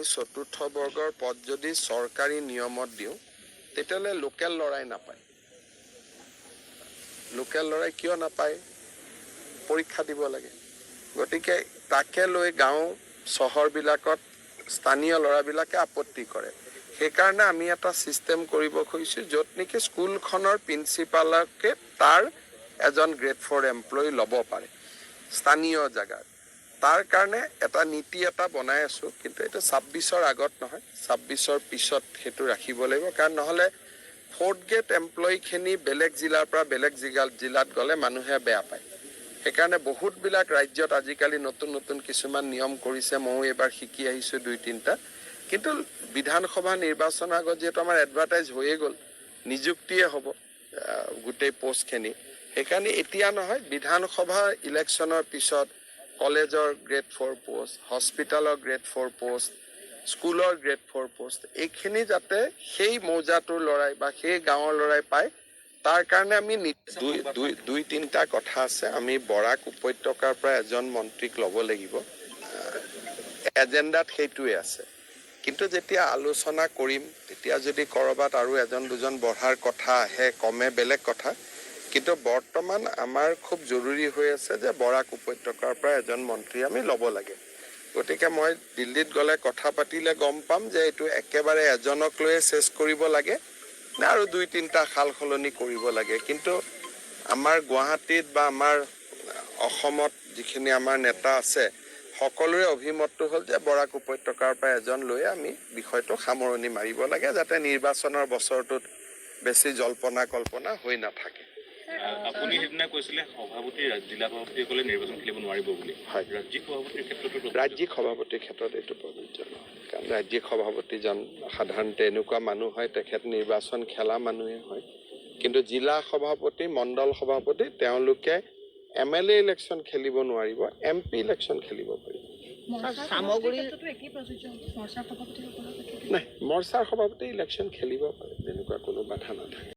চতুৰ্থ বৰ্গৰ পদ যদি চৰকাৰী নিয়মত দিওঁ তেতিয়াহ'লে লোকেল লৰাই নাপায়। লোকেল লৰাই কিয় নাপায়? পৰীক্ষা দিব লাগে। গতিকে তাকে লৈ গাঁও চহৰবিলাকত স্থানীয় ল'ৰাবিলাকে আপত্তি কৰে। সেইকাৰণে আমি এটা ছিষ্টেম কৰিব খুজিছোঁ য'ত নেকি স্কুলখনৰ প্ৰিন্সিপালকে তাৰ এজন গ্ৰেড 4 এমপ্লয়ী ল'ব পাৰে স্থানীয় জেগাত। তাৰ কাৰণে এটা নীতি এটা বনাই আছোঁ, কিন্তু এইটো 26ৰ আগত নহয়, 26ৰ পিছত সেইটো ৰাখিব লাগিব। কাৰণ নহ'লে 4th গ্ৰেড এমপ্লয়ীখিনি বেলেগ জিলাৰ পৰা বেলেগ জিলাত গ'লে মানুহে বেয়া পায়। সেইকাৰণে বহুতবিলাক ৰাজ্যত আজিকালি নতুন নতুন কিছুমান নিয়ম কৰিছে। ময়ো এইবাৰ শিকি আহিছোঁ 2-3টা। কিন্তু বিধানসভা নিৰ্বাচনৰ আগত যিহেতু আমাৰ এডভাৰটাইজ হৈয়ে গ'ল, নিযুক্তিয়ে হ'ব গোটেই পোষ্টখিনি। সেইকাৰণে এতিয়া নহয়, বিধানসভা ইলেকশ্যনৰ পিছত কলেজৰ গ্ৰেড 4 পোষ্ট, হস্পিটেলৰ গ্ৰেড 4 পোষ্ট, স্কুলৰ গ্ৰেড 4 পোষ্ট, এইখিনি যাতে সেই মৌজাটোৰ ল'ৰাই বা সেই গাঁৱৰ ল'ৰাই পায়, তাৰ কাৰণে আমি 2-3টা কথা আছে। আমি বৰাক উপত্যকাৰ পৰা এজন মন্ত্ৰীক ল'ব লাগিব, এজেণ্ডাত সেইটোৱে আছে। কিন্তু যেতিয়া আলোচনা কৰিম তেতিয়া যদি ক'ৰবাত আৰু 1-2জন বঢ়াৰ কথা আহে, কমে, বেলেগ কথা। কিন্তু বৰ্তমান আমাৰ খুব জৰুৰী হৈ আছে যে বৰাক উপত্যকাৰ পৰা এজন মন্ত্ৰী আমি ল'ব লাগে। গতিকে মই দিল্লীত গ'লে কথা পাতিলে গম পাম যে এইটো একেবাৰে এজনক লৈয়ে চেছ কৰিব লাগে নে আৰু 2-3টা সাল সলনি কৰিব লাগে। কিন্তু আমাৰ গুৱাহাটীত বা আমাৰ অসমত যিখিনি আমাৰ নেতা আছে, সকলোৰে অভিমতটো হ'ল যে বৰাক উপত্যকাৰ পৰা এজন লৈ আমি বিষয়টো সামৰণি মাৰিব লাগে, যাতে নিৰ্বাচনৰ বছৰটোত বেছি জল্পনা কল্পনা হৈ নাথাকে। আপুনি সেইদিনা কৈছিলে সভাপতি জিলা সভাপতিসকলে নিৰ্বাচন খেলিব নোৱাৰিব বুলি। হয়, ৰাজ্যিক সভাপতিৰ ক্ষেত্ৰতো ৰাজ্যিক সভাপতিৰ ক্ষেত্ৰত এইটো প্ৰযোজ্য নহয়। কাৰণ ৰাজ্যিক সভাপতিজন সাধাৰণতে এনেকুৱা মানুহ হয়, তেখেত নিৰ্বাচন খেলা মানুহে হয়। কিন্তু জিলা সভাপতি, মণ্ডল সভাপতি তেওঁলোকে MLA ইলেকশ্যন খেলিব নোৱাৰিব, MP ইলেকশ্যন খেলিব পাৰিব। নাই, মৰ্চাৰ সভাপতি ইলেকশ্যন খেলিব পাৰে, তেনেকুৱা কোনো বাধা নাথাকে।